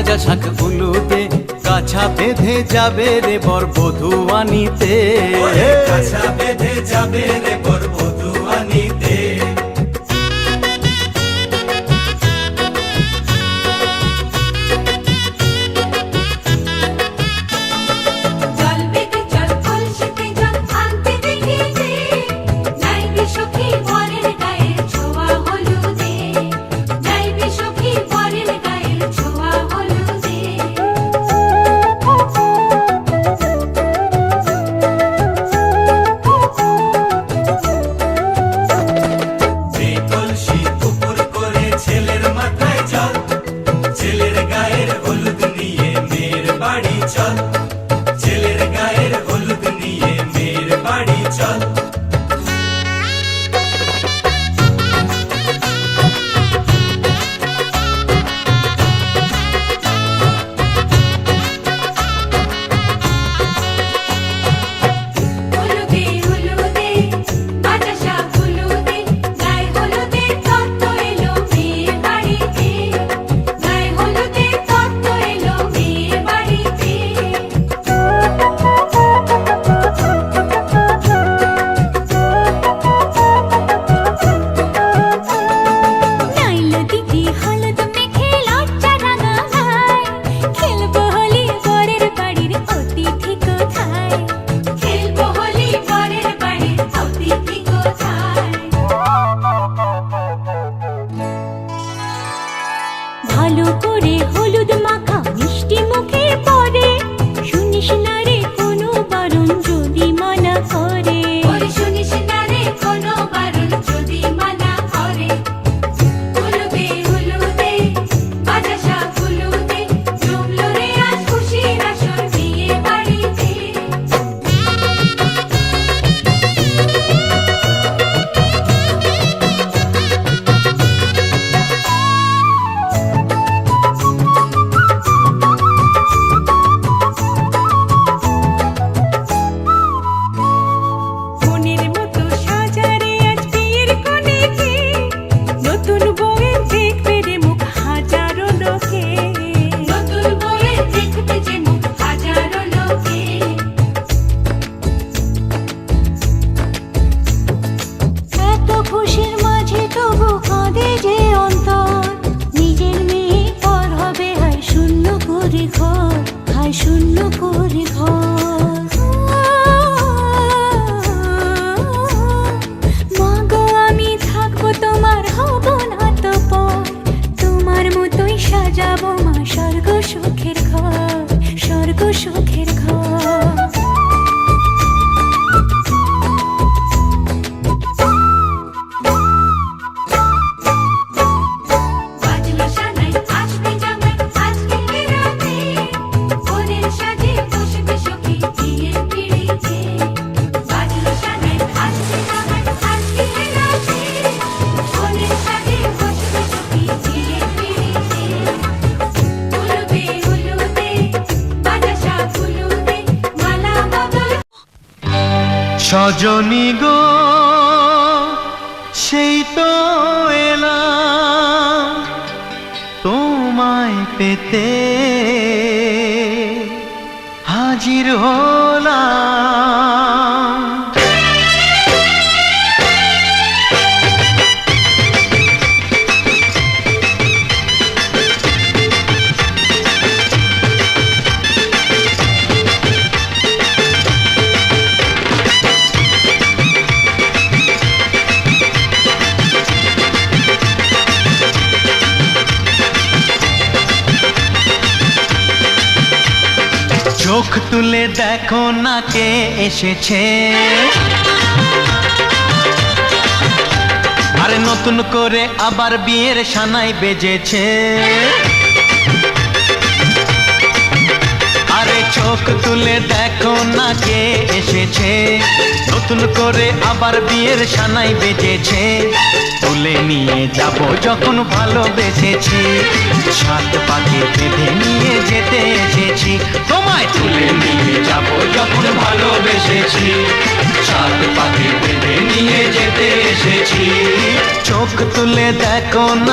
ভাজা শাক উলুতে কাছা বেঁধে যাবে রে বর বধূ আনিতে, কাছা বেঁধে যাবে রে বর বধূ আনিতে। ছেলের গায়ের হলুদ নিয়ে মেয়ের বাড়ি চল। ভালো করে হলুদ মাখা মিষ্টি মুখে পড়ে, শুনিস না রে কোনো বারণ যদি মানা করে, শুনিস না রে কোনো বারণ যদি মানা করে। হলুদে হলুদে ভাজা শাক হলুদে জমলো রে আজ খুশির আসর বিয়ে বাড়িতে। খুশির মাঝে তবু কাঁদে যে অন্তর, নিজের মেয়ে পর হবে হায় শূন্য করে ঘর, হায় শূন্য করে ঘর। মা গো আমি থাকবো তোমার হব না তো পর, তোমার মতোই সাজাবো মা স্বর্গ সুখের ঘর, স্বর্গ সুখের ঘর। সজনী গো সেই তো এলাম তোমায় পেতে, হাজির হলাম। চোখ তুলে দেখো না কে এসেছে, আরে নতুন করে আবার বিয়ের সানাই বেজেছে। আরে চোখ তুলে দেখো না কে এসেছে, নতুন করে আবার বিয়ের সানাই বেজেছে। তুলে নিয়ে যাব যখন ভালোবেসেছি, সাত পাকে বেঁধে নিয়ে যেতে এসেছি। তোমায় তুলে নিয়ে যাব যখন ভালোবেসেছি, সাত পাকে বেঁধে নিয়ে যেতে এসেছি। চোখ তুলে দেখো না